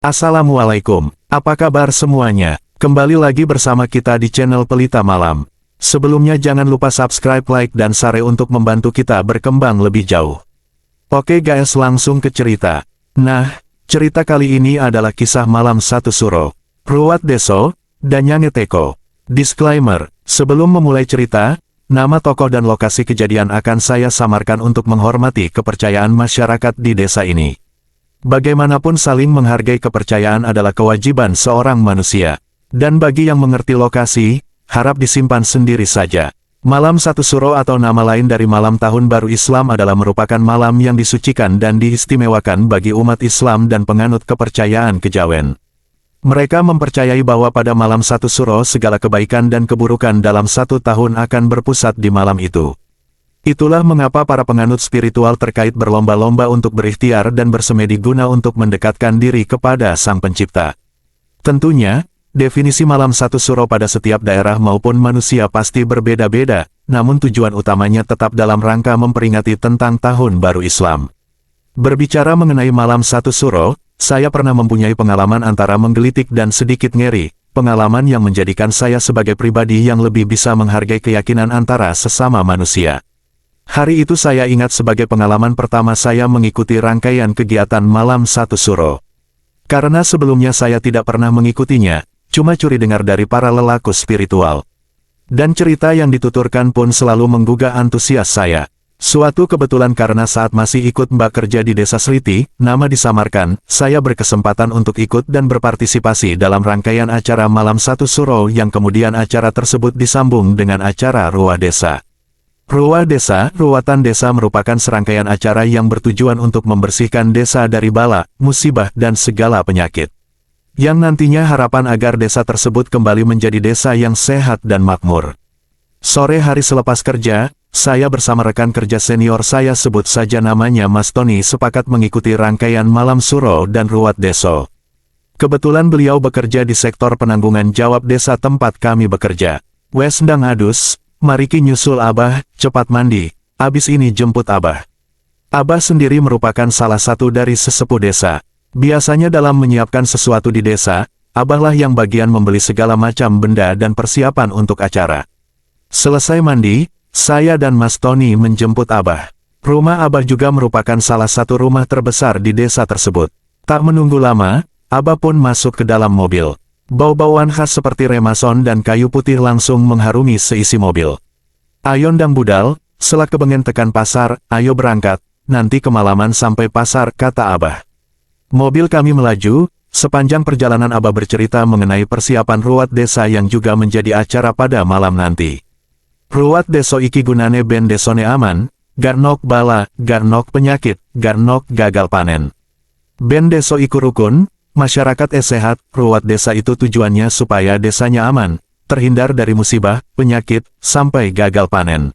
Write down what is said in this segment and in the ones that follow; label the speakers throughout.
Speaker 1: Assalamualaikum, apa kabar semuanya? Kembali lagi bersama kita di channel Pelita Malam. Sebelumnya jangan lupa subscribe, like, dan share untuk membantu kita berkembang lebih jauh. Oke guys, langsung ke cerita. Nah, cerita kali ini adalah kisah Malam Satu Suro, Ruwat Deso, dan Nyange Teko. Disclaimer, sebelum memulai cerita, nama tokoh dan lokasi kejadian akan saya samarkan untuk menghormati kepercayaan masyarakat di desa ini. Bagaimanapun saling menghargai kepercayaan adalah kewajiban seorang manusia. Dan bagi yang mengerti lokasi, harap disimpan sendiri saja. Malam Satu Suro atau nama lain dari Malam Tahun Baru Islam adalah merupakan malam yang disucikan dan diistimewakan bagi umat Islam dan penganut kepercayaan kejawen. Mereka mempercayai bahwa pada Malam Satu Suro segala kebaikan dan keburukan dalam satu tahun akan berpusat di malam itu. Itulah mengapa para penganut spiritual terkait berlomba-lomba untuk berikhtiar dan bersemedi guna untuk mendekatkan diri kepada Sang Pencipta. Tentunya, definisi Malam Satu Suro pada setiap daerah maupun manusia pasti berbeda-beda, namun tujuan utamanya tetap dalam rangka memperingati tentang Tahun Baru Islam. Berbicara mengenai Malam Satu Suro, saya pernah mempunyai pengalaman antara menggelitik dan sedikit ngeri, pengalaman yang menjadikan saya sebagai pribadi yang lebih bisa menghargai keyakinan antara sesama manusia. Hari itu saya ingat sebagai pengalaman pertama saya mengikuti rangkaian kegiatan Malam Satu Suro. Karena sebelumnya saya tidak pernah mengikutinya, cuma curi dengar dari para lelaku spiritual. Dan cerita yang dituturkan pun selalu menggugah antusias saya. Suatu kebetulan karena saat masih ikut Mbak kerja di Desa Sliti, nama disamarkan, saya berkesempatan untuk ikut dan berpartisipasi dalam rangkaian acara Malam Satu Suro yang kemudian acara tersebut disambung dengan acara Ruwah Desa. Ruwah Desa, ruwatan desa merupakan serangkaian acara yang bertujuan untuk membersihkan desa dari bala, musibah dan segala penyakit. Yang nantinya harapan agar desa tersebut kembali menjadi desa yang sehat dan makmur. Sore hari selepas kerja, saya bersama rekan kerja senior saya sebut saja namanya Mas Tony sepakat mengikuti rangkaian Malam Suro dan Ruwat Deso. Kebetulan beliau bekerja di sektor penanggungan jawab desa tempat kami bekerja. Wes ndang adus, mariki nyusul Abah, cepat mandi, abis ini jemput Abah. Abah sendiri merupakan salah satu dari sesepuh desa. Biasanya dalam menyiapkan sesuatu di desa, Abahlah yang bagian membeli segala macam benda dan persiapan untuk acara. Selesai mandi, saya dan Mas Tony menjemput Abah. Rumah Abah juga merupakan salah satu rumah terbesar di desa tersebut. Tak menunggu lama, Abah pun masuk ke dalam mobil. Bau-bauan khas seperti remason dan kayu putih langsung mengharumi seisi mobil. Ayo ndang budal, selak kebengen tekan pasar, ayo berangkat, nanti kemalaman sampai pasar, kata Abah. Mobil kami melaju, sepanjang perjalanan Abah bercerita mengenai persiapan Ruwat Desa yang juga menjadi acara pada malam nanti. Ruwat Deso iki gunane ben desone aman, garnok bala, garnok penyakit, garnok gagal panen. Ben deso iku rukun, masyarakat sehat, ruwat desa itu tujuannya supaya desanya aman, terhindar dari musibah, penyakit, sampai gagal panen.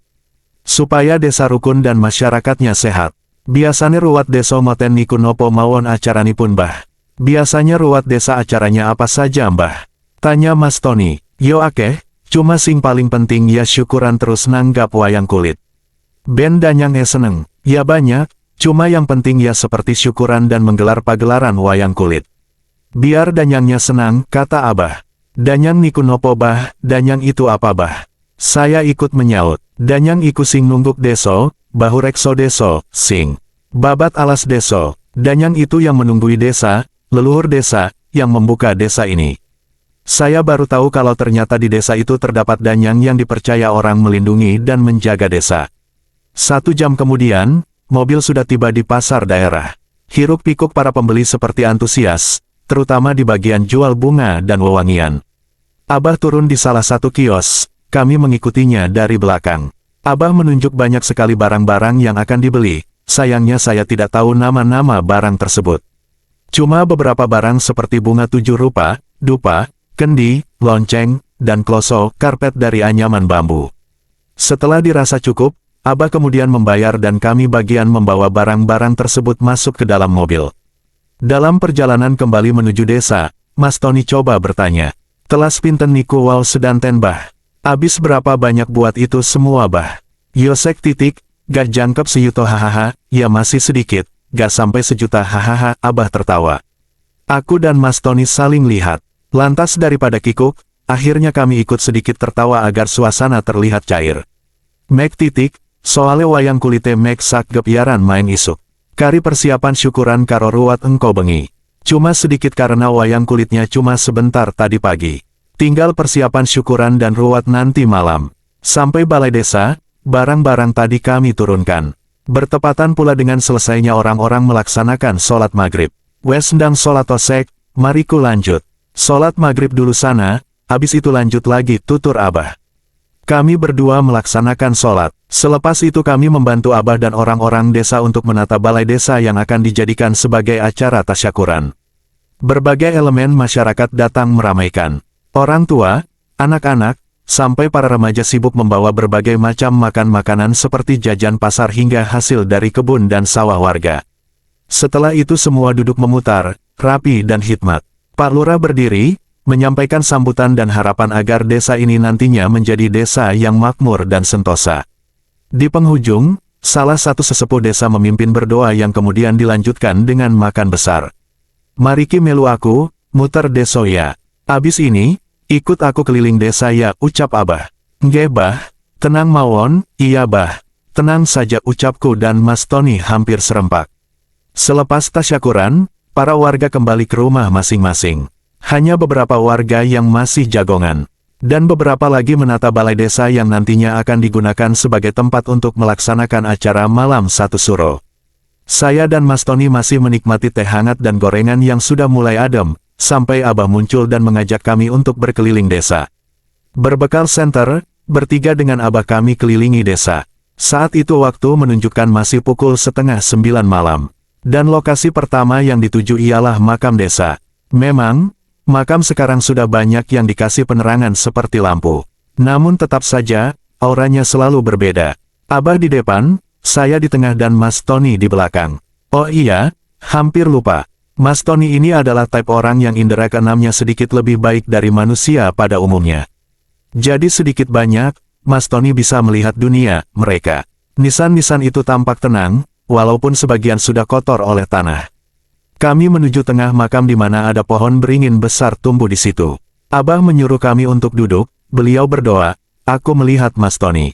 Speaker 1: Supaya desa rukun dan masyarakatnya sehat. Biasanya ruwat deso moten niku nopo mawon acaranipun Mbah. Biasanya ruwat desa acaranya apa saja Mbah? Tanya Mas Tony. Yo akeh, cuma sing paling penting ya syukuran terus nanggap wayang kulit. Ben danyang seneng, ya banyak, cuma yang penting ya seperti syukuran dan menggelar pagelaran wayang kulit. Biar danyangnya senang, kata Abah. Danyang niku nopo Bah, danyang itu apa Bah? Saya ikut menyaut. Danyang iku sing nungguk deso, bahu rekso deso, sing babat alas deso. Danyang itu yang menunggui desa, leluhur desa, yang membuka desa ini. Saya baru tahu kalau ternyata di desa itu terdapat danyang yang dipercaya orang melindungi dan menjaga desa. 1 jam kemudian, mobil sudah tiba di pasar daerah. Hiruk pikuk para pembeli seperti antusias, terutama di bagian jual bunga dan wewangian. Abah turun di salah satu kios, kami mengikutinya dari belakang. Abah menunjuk banyak sekali barang-barang yang akan dibeli, sayangnya saya tidak tahu nama-nama barang tersebut. Cuma beberapa barang seperti bunga 7 rupa, dupa, kendi, lonceng, dan kloso, karpet dari anyaman bambu. Setelah dirasa cukup, Abah kemudian membayar dan kami bagian membawa barang-barang tersebut masuk ke dalam mobil. Dalam perjalanan kembali menuju desa, Mas Tony coba bertanya. Telas pinten niku wow sedanten Bah? Abis berapa banyak buat itu semua Bah? Yosek titik, gak jangkep seyuto hahaha, ya masih sedikit, gak sampai sejuta hahaha, Abah tertawa. Aku dan Mas Tony saling lihat. Lantas daripada kikuk, akhirnya kami ikut sedikit tertawa agar suasana terlihat cair. Mek titik, soale wayang kulite mek sak gepyaran main isuk. Kari persiapan syukuran karo ruwat engko bengi. Cuma sedikit karena wayang kulitnya cuma sebentar tadi pagi. Tinggal persiapan syukuran dan ruwat nanti malam. Sampai balai desa, barang-barang tadi kami turunkan. Bertepatan pula dengan selesainya orang-orang melaksanakan sholat maghrib. Wes ndang sholat osek, mariku lanjut. Sholat maghrib dulu sana, habis itu lanjut lagi tutur Abah. Kami berdua melaksanakan sholat. Selepas itu kami membantu Abah dan orang-orang desa untuk menata balai desa yang akan dijadikan sebagai acara tasyakuran. Berbagai elemen masyarakat datang meramaikan. Orang tua, anak-anak, sampai para remaja sibuk membawa berbagai macam makanan seperti jajan pasar hingga hasil dari kebun dan sawah warga. Setelah itu semua duduk memutar, rapi dan hikmat. Pak Lurah berdiri, menyampaikan sambutan dan harapan agar desa ini nantinya menjadi desa yang makmur dan sentosa. Di penghujung, salah satu sesepuh desa memimpin berdoa yang kemudian dilanjutkan dengan makan besar. Mariki melu aku, muter deso ya. Abis ini, ikut aku keliling desa ya, ucap Abah. Nggih bah, tenang mawon, iya bah. Tenang saja ucapku dan Mas Tony hampir serempak. Selepas tasyakuran, para warga kembali ke rumah masing-masing. Hanya beberapa warga yang masih jagongan. Dan beberapa lagi menata balai desa yang nantinya akan digunakan sebagai tempat untuk melaksanakan acara malam satu suro. Saya dan Mas Tony masih menikmati teh hangat dan gorengan yang sudah mulai adem, sampai Abah muncul dan mengajak kami untuk berkeliling desa. Berbekal senter, bertiga dengan Abah kami kelilingi desa. Saat itu waktu menunjukkan masih pukul 8:30 malam. Dan lokasi pertama yang dituju ialah makam desa. Memang, makam sekarang sudah banyak yang dikasih penerangan seperti lampu. Namun tetap saja, auranya selalu berbeda. Abah di depan, saya di tengah dan Mas Tony di belakang. Oh iya, hampir lupa. Mas Tony ini adalah tipe orang yang indera keenamnya sedikit lebih baik dari manusia pada umumnya. Jadi sedikit banyak, Mas Tony bisa melihat dunia mereka. Nisan-nisan itu tampak tenang, walaupun sebagian sudah kotor oleh tanah. Kami menuju tengah makam di mana ada pohon beringin besar tumbuh di situ. Abah menyuruh kami untuk duduk, beliau berdoa, aku melihat Mas Tony.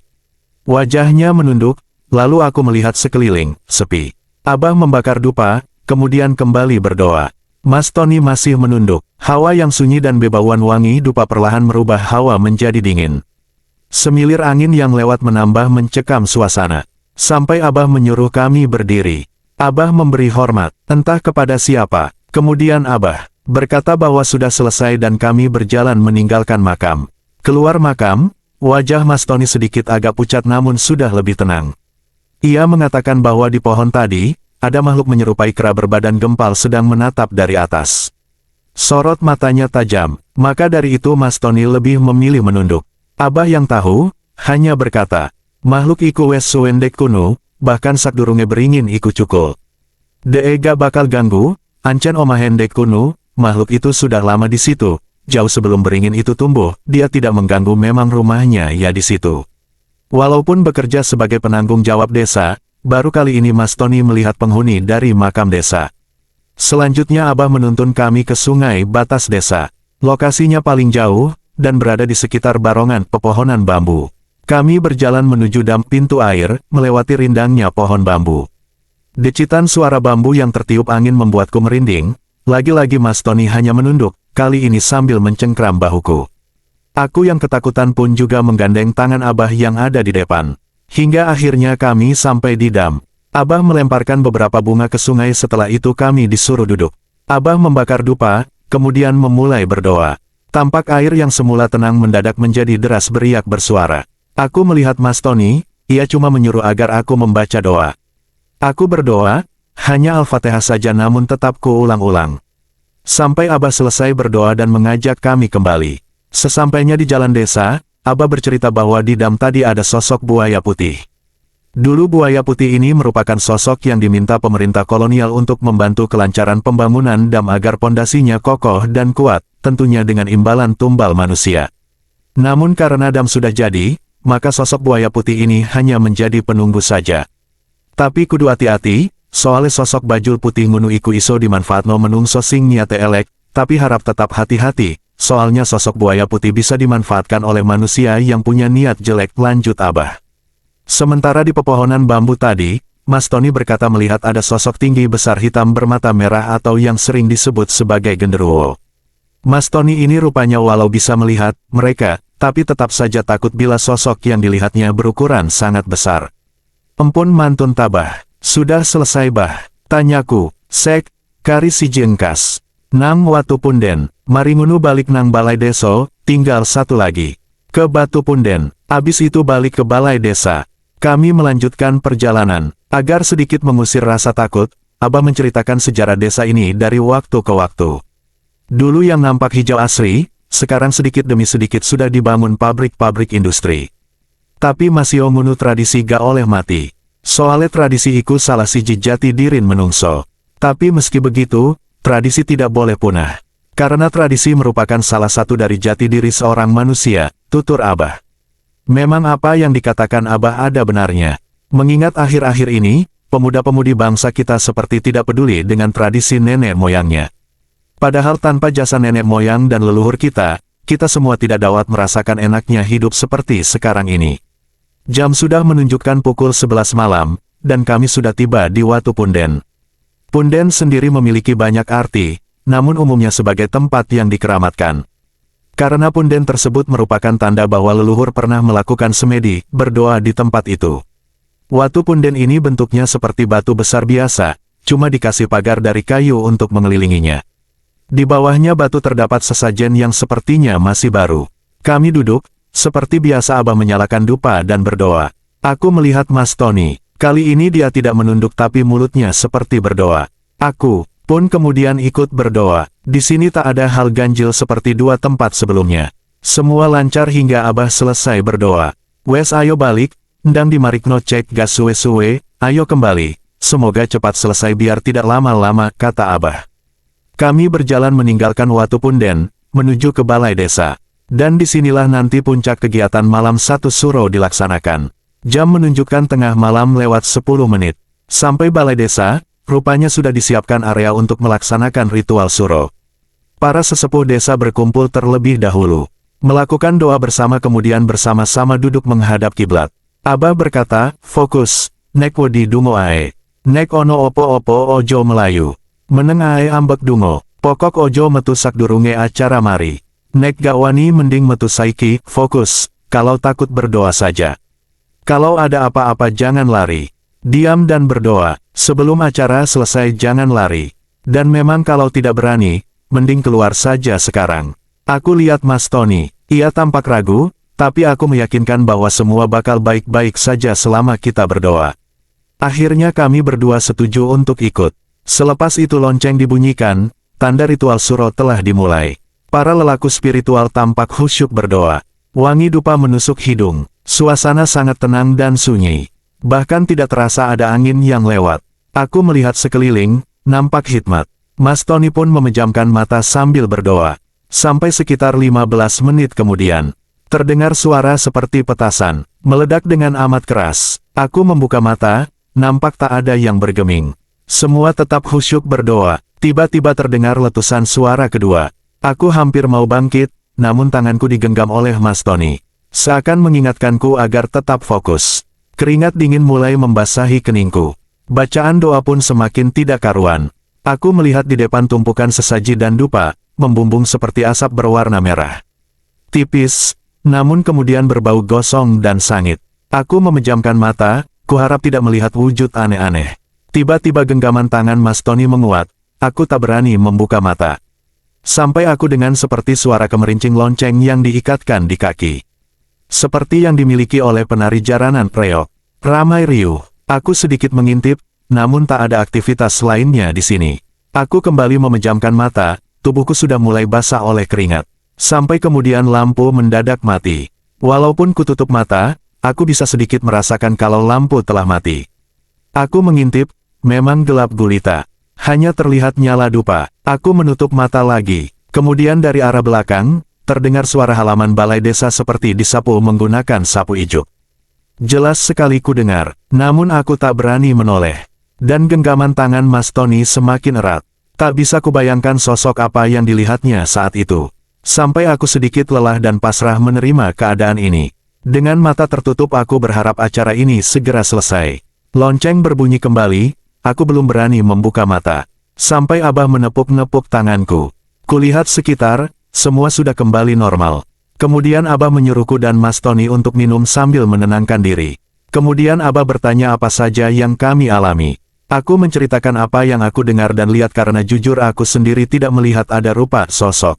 Speaker 1: Wajahnya menunduk, lalu aku melihat sekeliling, sepi. Abah membakar dupa, kemudian kembali berdoa. Mas Tony masih menunduk. Hawa yang sunyi dan bebauan wangi dupa perlahan merubah hawa menjadi dingin. Semilir angin yang lewat menambah mencekam suasana. Sampai Abah menyuruh kami berdiri. Abah memberi hormat, entah kepada siapa. Kemudian Abah berkata bahwa sudah selesai dan kami berjalan meninggalkan makam. Keluar makam, wajah Mas Tony sedikit agak pucat namun sudah lebih tenang. Ia mengatakan bahwa di pohon tadi, ada makhluk menyerupai kera berbadan gempal sedang menatap dari atas. Sorot matanya tajam, maka dari itu Mas Tony lebih memilih menunduk. Abah yang tahu, hanya berkata, makhluk iku wes suwendek kuno, bahkan sakdurunge beringin iku cukul. Deega bakal ganggu, ancen omahendek kuno, makhluk itu sudah lama di situ, jauh sebelum beringin itu tumbuh, dia tidak mengganggu memang rumahnya ya di situ. Walaupun bekerja sebagai penanggung jawab desa, baru kali ini Mas Tony melihat penghuni dari makam desa. Selanjutnya Abah menuntun kami ke sungai batas desa. Lokasinya paling jauh, dan berada di sekitar barongan pepohonan bambu. Kami berjalan menuju dam pintu air, melewati rindangnya pohon bambu. Decitan suara bambu yang tertiup angin membuatku merinding, lagi-lagi Mas Tony hanya menunduk, kali ini sambil mencengkram bahuku. Aku yang ketakutan pun juga menggandeng tangan Abah yang ada di depan. Hingga akhirnya kami sampai di dam. Abah melemparkan beberapa bunga ke sungai setelah itu kami disuruh duduk. Abah membakar dupa, kemudian memulai berdoa. Tampak air yang semula tenang mendadak menjadi deras beriak bersuara. Aku melihat Mas Tony, ia cuma menyuruh agar aku membaca doa. Aku berdoa, hanya Al-Fatihah saja namun tetap kuulang-ulang. Sampai Abah selesai berdoa dan mengajak kami kembali. Sesampainya di jalan desa, Abah bercerita bahwa di dam tadi ada sosok buaya putih. Dulu buaya putih ini merupakan sosok yang diminta pemerintah kolonial untuk membantu kelancaran pembangunan dam agar pondasinya kokoh dan kuat, tentunya dengan imbalan tumbal manusia. Namun karena dam sudah jadi, maka sosok buaya putih ini hanya menjadi penunggu saja. Tapi kudu hati-hati, soalnya sosok bajul putih ngunu iku iso dimanfaatno menungso sing niate elek, tapi harap tetap hati-hati, soalnya sosok buaya putih bisa dimanfaatkan oleh manusia yang punya niat jelek, lanjut Abah. Sementara di pepohonan bambu tadi, Mas Tony berkata melihat ada sosok tinggi besar hitam bermata merah atau yang sering disebut sebagai genderuwo. Mas Tony ini rupanya walau bisa melihat mereka, tapi tetap saja takut bila sosok yang dilihatnya berukuran sangat besar. Empun mantun tabah, sudah selesai bah, tanyaku, sek, kari si jengkas. Nang watu punden, mari ngunu balik nang balai deso, tinggal satu lagi. Ke Batu Punden, abis itu balik ke balai desa. Kami melanjutkan perjalanan, agar sedikit mengusir rasa takut, Abah menceritakan sejarah desa ini dari waktu ke waktu. Dulu yang nampak hijau asri, sekarang sedikit demi sedikit sudah dibangun pabrik-pabrik industri. Tapi masih ngunu tradisi gak oleh mati. Soalnya tradisi iku salah siji jati dirin menungso. Tapi meski begitu, tradisi tidak boleh punah. Karena tradisi merupakan salah satu dari jati diri seorang manusia, tutur Abah. Memang apa yang dikatakan Abah ada benarnya. Mengingat akhir-akhir ini, pemuda-pemudi bangsa kita seperti tidak peduli dengan tradisi nenek moyangnya. Padahal tanpa jasa nenek moyang dan leluhur kita, kita semua tidak dapat merasakan enaknya hidup seperti sekarang ini. Jam sudah menunjukkan pukul 11 malam, dan kami sudah tiba di Watu Punden. Punden sendiri memiliki banyak arti, namun umumnya sebagai tempat yang dikeramatkan. Karena punden tersebut merupakan tanda bahwa leluhur pernah melakukan semedi, berdoa di tempat itu. Watu punden ini bentuknya seperti batu besar biasa, cuma dikasih pagar dari kayu untuk mengelilinginya. Di bawahnya batu terdapat sesajen yang sepertinya masih baru. Kami duduk, seperti biasa Abah menyalakan dupa dan berdoa. Aku melihat Mas Tony, kali ini dia tidak menunduk tapi mulutnya seperti berdoa. Aku pun kemudian ikut berdoa. Di sini tak ada hal ganjil seperti dua tempat sebelumnya. Semua lancar hingga Abah selesai berdoa. Wes ayo balik, ndang dimarikno cek gas suwe-suwe, ayo kembali. Semoga cepat selesai biar tidak lama-lama, kata Abah. Kami berjalan meninggalkan Watu Punden, menuju ke balai desa. Dan disinilah nanti puncak kegiatan malam satu suro dilaksanakan. Jam menunjukkan tengah malam lewat 10 menit. Sampai balai desa, rupanya sudah disiapkan area untuk melaksanakan ritual suro. Para sesepuh desa berkumpul terlebih dahulu. Melakukan doa bersama kemudian bersama-sama duduk menghadap kiblat. Abah berkata, fokus, nek wedi dungo ae. Nek ono opo-opo ojo melayu. Meneng ae ambek dungo, pokok ojo metu sakdurunge acara mari. Nek gak wani mending metu saiki, fokus, kalau takut berdoa saja. Kalau ada apa-apa jangan lari. Diam dan berdoa, sebelum acara selesai jangan lari. Dan memang kalau tidak berani, mending keluar saja sekarang. Aku lihat Mas Tony, ia tampak ragu, tapi aku meyakinkan bahwa semua bakal baik-baik saja selama kita berdoa. Akhirnya kami berdua setuju untuk ikut. Selepas itu lonceng dibunyikan, tanda ritual suro telah dimulai. Para lelaku spiritual tampak khusyuk berdoa. Wangi dupa menusuk hidung, suasana sangat tenang dan sunyi. Bahkan tidak terasa ada angin yang lewat. Aku melihat sekeliling, nampak hikmat. Mas Tony pun memejamkan mata sambil berdoa. Sampai sekitar 15 menit kemudian, terdengar suara seperti petasan, meledak dengan amat keras. Aku membuka mata, nampak tak ada yang bergeming. Semua tetap khusyuk berdoa. Tiba-tiba terdengar letusan suara kedua. Aku hampir mau bangkit, namun tanganku digenggam oleh Mas Tony. Seakan mengingatkanku agar tetap fokus. Keringat dingin mulai membasahi keningku. Bacaan doa pun semakin tidak karuan. Aku melihat di depan tumpukan sesaji dan dupa, membumbung seperti asap berwarna merah. Tipis, namun kemudian berbau gosong dan sangit. Aku memejamkan mata, kuharap tidak melihat wujud aneh-aneh. Tiba-tiba genggaman tangan Mas Tony menguat, aku tak berani membuka mata. Sampai aku dengan seperti suara kemerincing lonceng yang diikatkan di kaki. Seperti yang dimiliki oleh penari jaranan reok. Ramai riuh. Aku sedikit mengintip, namun tak ada aktivitas lainnya di sini. Aku kembali memejamkan mata, tubuhku sudah mulai basah oleh keringat. Sampai kemudian lampu mendadak mati. Walaupun kututup mata, aku bisa sedikit merasakan kalau lampu telah mati. Aku mengintip, memang gelap gulita. Hanya terlihat nyala dupa. Aku menutup mata lagi. Kemudian dari arah belakang, terdengar suara halaman balai desa seperti disapu menggunakan sapu ijuk. Jelas sekali ku dengar, namun aku tak berani menoleh. Dan genggaman tangan Mas Tony semakin erat. Tak bisa kubayangkan sosok apa yang dilihatnya saat itu. Sampai aku sedikit lelah dan pasrah menerima keadaan ini. Dengan mata tertutup aku berharap acara ini segera selesai. Lonceng berbunyi kembali, aku belum berani membuka mata. Sampai Abah menepuk-nepuk tanganku. Kulihat sekitar, semua sudah kembali normal. Kemudian Abah menyuruhku dan Mas Tony untuk minum sambil menenangkan diri. Kemudian Abah bertanya apa saja yang kami alami. Aku menceritakan apa yang aku dengar dan lihat karena jujur aku sendiri tidak melihat ada rupa sosok.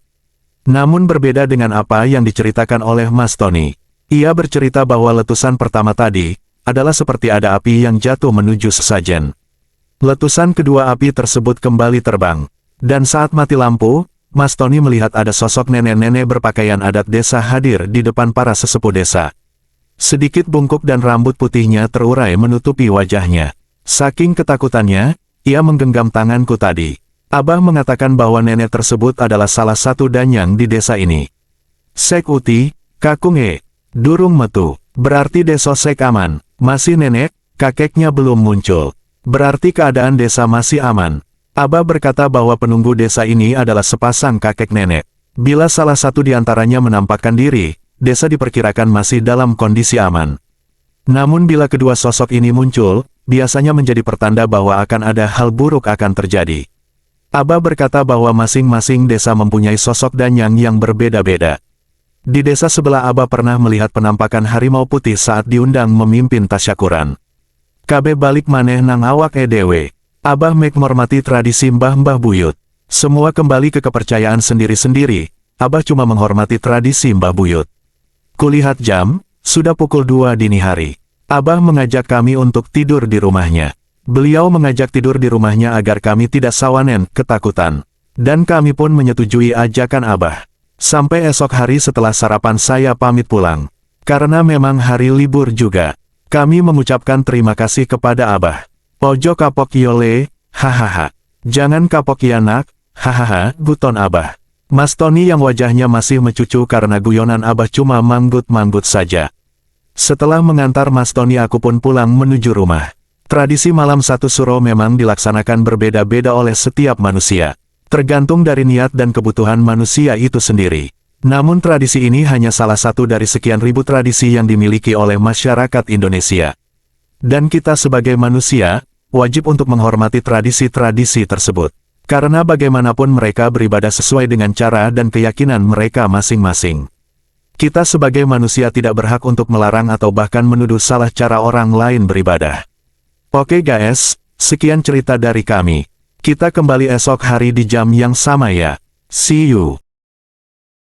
Speaker 1: Namun berbeda dengan apa yang diceritakan oleh Mas Tony. Ia bercerita bahwa letusan pertama tadi adalah seperti ada api yang jatuh menuju sesajen. Letusan kedua api tersebut kembali terbang. Dan saat mati lampu, Mas Tony melihat ada sosok nenek-nenek berpakaian adat desa hadir di depan para sesepuh desa. Sedikit bungkuk dan rambut putihnya terurai menutupi wajahnya. Saking ketakutannya, ia menggenggam tanganku tadi. Abah mengatakan bahwa nenek tersebut adalah salah satu danyang di desa ini. Sek Uti, Kakung Durung metu. Berarti desa Sek aman. Masih nenek, kakeknya belum muncul. Berarti keadaan desa masih aman. Abah berkata bahwa penunggu desa ini adalah sepasang kakek nenek. Bila salah satu di antaranya menampakkan diri, desa diperkirakan masih dalam kondisi aman. Namun bila kedua sosok ini muncul, biasanya menjadi pertanda bahwa akan ada hal buruk akan terjadi. Abah berkata bahwa masing-masing desa mempunyai sosok danyang yang berbeda-beda. Di desa sebelah Abah pernah melihat penampakan harimau putih saat diundang memimpin tasyakuran. Kabe balik maneh nang awak dewe. Abah mek menghormati tradisi mbah-mbah buyut. Semua kembali ke kepercayaan sendiri-sendiri. Abah cuma menghormati tradisi mbah buyut. Kulihat jam, sudah pukul 2 dini hari. Abah mengajak kami untuk tidur di rumahnya. Beliau mengajak tidur di rumahnya agar kami tidak sawanen ketakutan. Dan kami pun menyetujui ajakan Abah. Sampai esok hari setelah sarapan saya pamit pulang. Karena memang hari libur juga. Kami mengucapkan terima kasih kepada Abah. Ojo kapok yole, hahaha. Jangan kapok ya nak, hahaha, guton Abah. Mas Tony yang wajahnya masih mencucu karena guyonan Abah cuma manggut-manggut saja. Setelah mengantar Mas Tony aku pun pulang menuju rumah. Tradisi malam satu suro memang dilaksanakan berbeda-beda oleh setiap manusia. Tergantung dari niat dan kebutuhan manusia itu sendiri. Namun tradisi ini hanya salah satu dari sekian ribu tradisi yang dimiliki oleh masyarakat Indonesia. Dan kita sebagai manusia, wajib untuk menghormati tradisi-tradisi tersebut. Karena bagaimanapun mereka beribadah sesuai dengan cara dan keyakinan mereka masing-masing. Kita sebagai manusia tidak berhak untuk melarang atau bahkan menuduh salah cara orang lain beribadah. Oke guys, sekian cerita dari kami. Kita kembali esok hari di jam yang sama ya. See you.